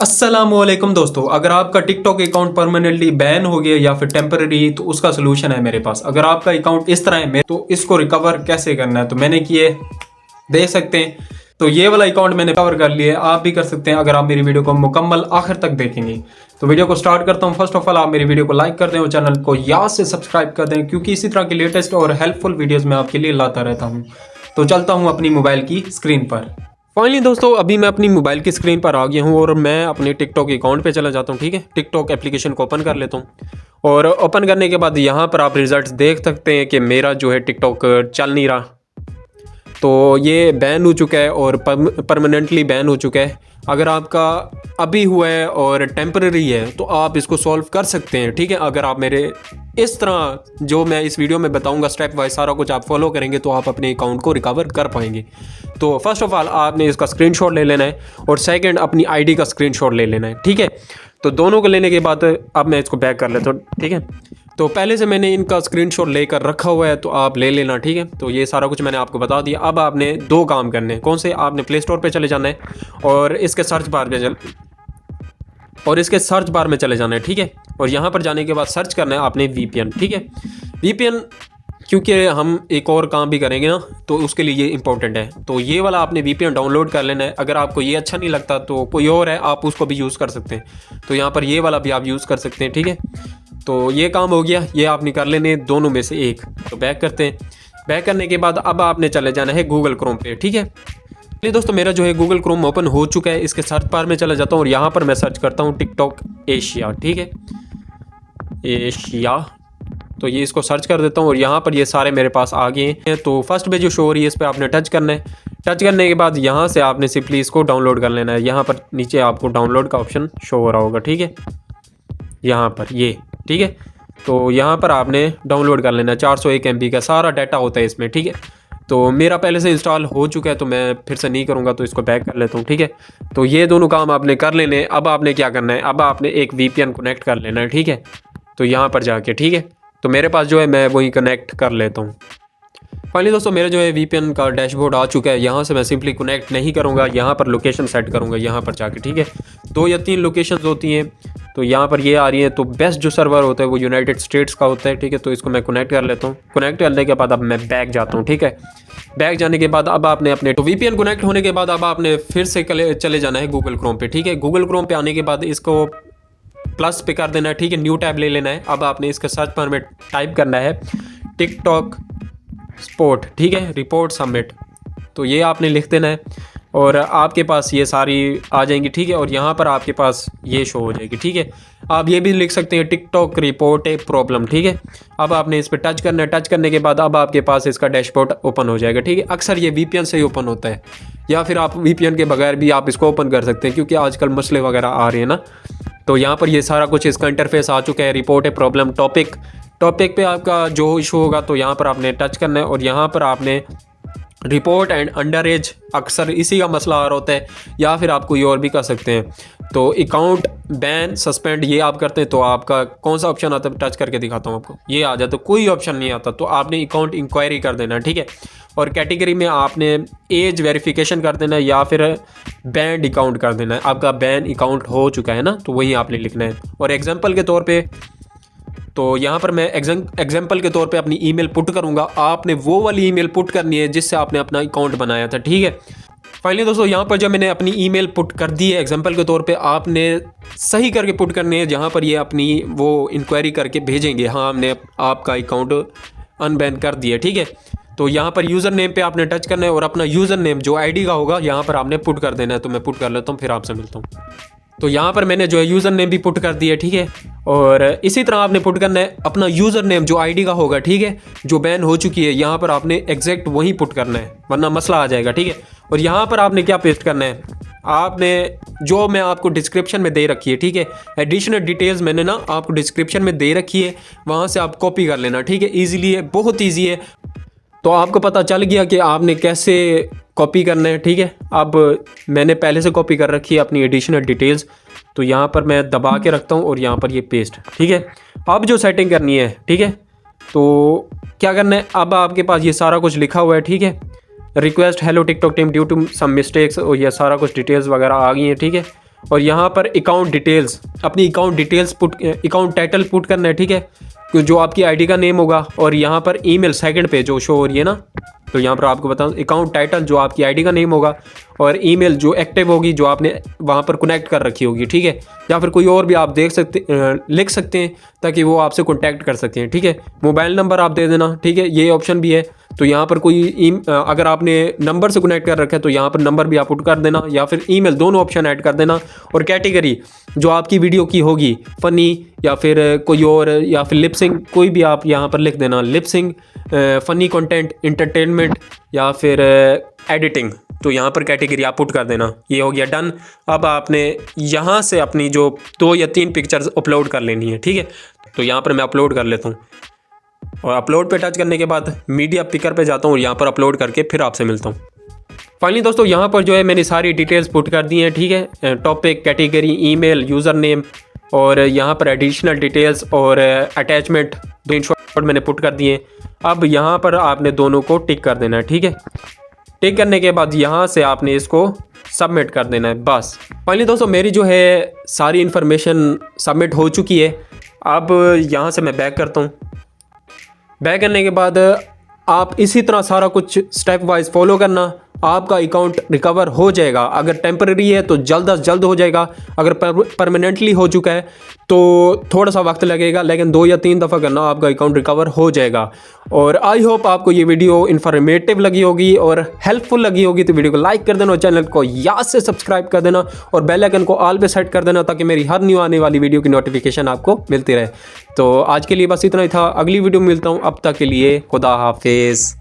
अस्सलामुअलैकुम दोस्तों, अगर आपका टिकटॉक अकाउंट परमानेंटली बैन हो गया या फिर टेम्पररी, तो उसका सोल्यूशन है मेरे पास। अगर आपका अकाउंट इस तरह है तो इसको रिकवर कैसे करना है, तो मैंने किए देख सकते हैं। तो ये वाला अकाउंट मैंने कवर कर लिया है, आप भी कर सकते हैं अगर आप मेरी वीडियो को मुकम्मल आखिर तक देखेंगे। तो वीडियो को स्टार्ट करता हूँ। फर्स्ट ऑफ ऑल आप मेरी वीडियो को लाइक कर दें और चैनल को याद से सब्सक्राइब कर दें, क्योंकि इसी तरह के लेटेस्ट और हेल्पफुल वीडियोज़ मैं आपके लिए लाता रहता हूँ। तो चलता हूँ अपनी मोबाइल की स्क्रीन पर। फाइनली दोस्तों, अभी मैं अपनी मोबाइल की स्क्रीन पर आ गया हूँ और मैं अपने टिकटॉक अकाउंट पे चला जाता हूँ। ठीक है, टिकटॉक एप्लीकेशन को ओपन कर लेता हूँ और ओपन करने के बाद यहाँ पर आप रिजल्ट्स देख सकते हैं कि मेरा जो है टिकटॉक चल नहीं रहा। तो ये बैन हो चुका है और परमानेंटली बैन हो चुका है। अगर आपका अभी हुआ है और टेम्पररी है तो आप इसको सॉल्व कर सकते हैं। ठीक है, अगर आप मेरे इस तरह जो मैं इस वीडियो में बताऊंगा स्टेप वाइज सारा कुछ आप फॉलो करेंगे तो आप अपने अकाउंट को रिकवर कर पाएंगे। तो फर्स्ट ऑफ ऑल आपने इसका स्क्रीनशॉट ले लेना है और सेकंड अपनी आईडी का स्क्रीनशॉट ले लेना है। ठीक है, तो दोनों को लेने के बाद अब मैं इसको बैक कर लेता हूँ। ठीक है, तो पहले से मैंने इनका स्क्रीनशॉट लेकर रखा हुआ है, तो आप ले लेना। ठीक है, तो ये सारा कुछ मैंने आपको बता दिया। अब आपने दो काम करने हैं। कौन से? आपने प्ले स्टोर पर चले जाना है और इसके सर्च बार में चले जाना है। ठीक है, और यहाँ पर जाने के बाद सर्च करना है आपने VPN। ठीक है, VPN क्योंकि हम एक और काम भी करेंगे ना, तो उसके लिए ये इंपॉर्टेंट है। तो ये वाला आपने VPN डाउनलोड कर लेना है। अगर आपको ये अच्छा नहीं लगता तो कोई और है, आप उसको भी यूज़ कर सकते हैं। तो यहाँ पर ये वाला भी आप यूज़ कर सकते हैं। ठीक है, तो ये काम हो गया, ये आपने कर लेने दोनों में से एक। तो बैक करते हैं। बैक करने के बाद अब आपने चले जाना है गूगल क्रोम पे। ठीक है, चलिए दोस्तों, मेरा जो है गूगल क्रोम ओपन हो चुका है। इसके सर्च बार में चला जाता हूँ और यहाँ पर मैं सर्च करता हूँ टिकटॉक एशिया। ठीक है, एशिया, तो ये इसको सर्च कर देता हूँ और यहाँ पर ये सारे मेरे पास आ गए हैं। तो फर्स्ट पे जो शो हो रही है इस पर आपने टच करना है। टच करने के बाद यहाँ से आपने सिंपली इसको डाउनलोड कर लेना है। यहाँ पर नीचे आपको डाउनलोड का ऑप्शन शो हो रहा होगा। ठीक है, यहाँ पर ये। ठीक है, तो यहाँ पर आपने डाउनलोड कर लेना है। 401 MB का सारा डाटा होता है इसमें। ठीक है, तो मेरा पहले से इंस्टॉल हो चुका है तो मैं फिर से नहीं करूँगा, तो इसको बैक कर लेता हूँ। ठीक है, तो ये दोनों काम आपने कर लेने। अब आपने क्या करना है, अब आपने एक VPN कनेक्ट कर लेना है। ठीक है, तो यहाँ पर जाके, ठीक है, तो मेरे पास जो है मैं वही कनेक्ट कर लेता हूँ। फाइनली दोस्तों, मेरा जो है VPN का डैशबोर्ड आ चुका है। यहाँ से मैं सिंपली कनेक्ट नहीं करूँगा, यहाँ पर लोकेशन सेट करूँगा यहाँ पर जाके। ठीक है, 2 या 3 लोकेशंस होती हैं, तो यहाँ पर ये आ रही है। तो बेस्ट जो सर्वर होता है वो यूनाइटेड स्टेट्स का होता है। ठीक है, तो इसको मैं कनेक्ट कर लेता हूँ। कनेक्ट करने के बाद अब मैं बैक जाता हूँ। ठीक है, बैक जाने के बाद अब आपने अपने VPN कनेक्ट होने के बाद अब आपने फिर से चले जाना है गूगल क्रोम पे। ठीक है, गूगल क्रोम पे आने के बाद इसको प्लस पे कर देना है। ठीक है, न्यू टैब ले लेना है। अब आपने इसके सर्च बार में टाइप करना है टिकटॉक स्पोर्ट। ठीक है, रिपोर्ट सबमिट, तो ये आपने लिख देना है और आपके पास ये सारी आ जाएंगी। ठीक है, और यहाँ पर आपके पास ये शो हो जाएगी। ठीक है, आप ये भी लिख सकते हैं टिकटॉक रिपोर्ट ए प्रॉब्लम। ठीक है, अब आपने इस पर टच करना है। टच करने के बाद अब आपके पास इसका डैशबोर्ड ओपन हो जाएगा। ठीक है, अक्सर ये VPN से ही ओपन होता है, या फिर आप VPN के बगैर भी आप इसको ओपन कर सकते हैं, क्योंकि आजकल मसले वगैरह आ रहे हैं ना। तो यहाँ पर ये सारा कुछ इसका इंटरफेस आ चुका है। रिपोर्ट ए प्रॉब्लम टॉपिक पे आपका जो इशू होगा तो यहाँ पर आपने टच करना है और यहाँ पर आपने रिपोर्ट एंड अंडर एज, अक्सर इसी का मसला आ रहा होता है, या फिर आप कोई और भी कर सकते हैं। तो अकाउंट बैन सस्पेंड ये आप करते हैं तो आपका कौन सा ऑप्शन आता है, टच करके दिखाता हूँ आपको। ये आ जाता, तो कोई ऑप्शन नहीं आता, तो आपने अकाउंट इंक्वायरी कर देना। ठीक है, और कैटेगरी में आपने एज वेरिफिकेशन कर देना है या फिर बैंड अकाउंट कर देना है। आपका बैन अकाउंट हो चुका है ना, तो वही आपने लिखना है। और एग्जाम्पल के तौर पे, तो यहाँ पर मैं एग्जाम्पल के तौर पे अपनी ईमेल पुट करूँगा। आपने वो वाली ईमेल पुट करनी है जिससे आपने अपना अकाउंट बनाया था। ठीक है, फाइनली दोस्तों, यहाँ पर जब मैंने अपनी ईमेल पुट कर दी है एग्जाम्पल के तौर पे, आपने सही करके पुट करनी है, जहाँ पर ये अपनी वो इंक्वायरी करके भेजेंगे, हाँ हमने आपका अकाउंट अनबैन कर दिया। ठीक है, तो यहाँ पर यूज़र नेम पे आपने टच करना है और अपना यूज़र नेम जो ID का होगा यहाँ पर आपने पुट कर देना है। तो मैं पुट कर लेता हूँ, फिर आपसे मिलता हूँ। तो यहाँ पर मैंने जो है यूज़र नेम भी पुट कर दिया। ठीक है, और इसी तरह आपने पुट करना है अपना यूज़र नेम जो ID का होगा। ठीक है, जो बैन हो चुकी है, यहाँ पर आपने एग्जैक्ट वही पुट करना है, वरना मसला आ जाएगा। ठीक है, और यहाँ पर आपने क्या पेस्ट करना है, आपने जो मैं आपको डिस्क्रिप्शन में दे रखी है। ठीक है, एडिशनल डिटेल्स मैंने ना आपको डिस्क्रिप्शन में दे रखी है, वहाँ से आप कॉपी कर लेना। ठीक है, ईजिली है, बहुत ईजी है। तो आपको पता चल गया कि आपने कैसे कॉपी करना है। ठीक है, अब मैंने पहले से कॉपी कर रखी है अपनी एडिशनल डिटेल्स, तो यहाँ पर मैं दबा के रखता हूँ और यहाँ पर ये पेस्ट। ठीक है, अब जो सेटिंग करनी है, ठीक है, तो क्या करना है, अब आपके पास ये सारा कुछ लिखा हुआ है। ठीक है, request hello TikTok team due to some mistakes, और ये सारा कुछ डिटेल्स वगैरह आ गई हैं। ठीक है, और यहाँ पर अकाउंट डिटेल्स, अपनी account details account title put करना है, ठीक है, जो आपकी आईडी का नेम होगा। और यहाँ पर ईमेल सेकंड पे जो शो हो रही है ना, तो यहाँ पर आपको बताऊँ अकाउंट टाइटल जो आपकी आईडी का नेम होगा, और ईमेल जो एक्टिव होगी, जो आपने वहाँ पर कनेक्ट कर रखी होगी, ठीक है। या फिर कोई और भी आप लिख सकते हैं ताकि वो आपसे कॉन्टैक्ट कर सकते हैं, ठीक है। मोबाइल नंबर आप दे देना, ठीक है, ये ऑप्शन भी है। तो यहाँ पर अगर आपने नंबर से कनेक्ट कर रखा है तो यहाँ पर नंबर भी आप पुट कर देना, या फिर ईमेल, दोनों ऑप्शन ऐड कर देना। और कैटेगरी जो आपकी वीडियो की होगी, फ़नी या फिर कोई और, या फिर लिपसिंग, कोई भी आप यहाँ पर लिख देना, लिपसिंग, फ़नी कंटेंट, इंटरटेनमेंट या फिर एडिटिंग। तो यहाँ पर कैटेगरी आप पुट कर देना। ये हो गया डन। अब आपने यहाँ से अपनी जो 2 या 3 पिक्चर्स अपलोड कर लेनी है, ठीक है। तो यहाँ पर मैं अपलोड कर लेता हूँ, और अपलोड पे टच करने के बाद मीडिया पिकर पे जाता हूँ और यहाँ पर अपलोड करके फिर आपसे मिलता हूँ। फाइनली दोस्तों यहाँ पर जो है मैंने सारी डिटेल्स पुट कर दी हैं, ठीक है। Topic, category, email, user name, और यहाँ पर एडिशनल डिटेल्स और अटैचमेंट स्क्रीनशॉट मैंने पुट कर दिए। अब यहाँ पर आपने दोनों को टिक कर देना है, ठीक है। टिक करने के बाद यहाँ से आपने इसको सबमिट कर देना है, बस। फाइनली दोस्तों मेरी जो है सारी इन्फॉर्मेशन सबमिट हो चुकी है। अब यहाँ से मैं बैक करता हूँ। बैक करने के बाद आप इसी तरह सारा कुछ स्टेप वाइज फॉलो करना, आपका अकाउंट रिकवर हो जाएगा। अगर टेम्पररी है तो जल्द से जल्द हो जाएगा, अगर परमानेंटली हो चुका है तो थोड़ा सा वक्त लगेगा, लेकिन 2 या 3 दफ़ा करना, आपका अकाउंट रिकवर हो जाएगा। और आई होप आपको ये वीडियो इन्फॉर्मेटिव लगी होगी और हेल्पफुल लगी होगी। तो वीडियो को लाइक कर देना और चैनल को याद से सब्सक्राइब कर देना और बेल आइकन को ऑल पे सेट कर देना, ताकि मेरी हर न्यू आने वाली वीडियो की नोटिफिकेशन आपको मिलती रहे। तो आज के लिए बस इतना ही था, अगली वीडियो में मिलता हूँ, अब तक के लिए खुदा हाफिज़।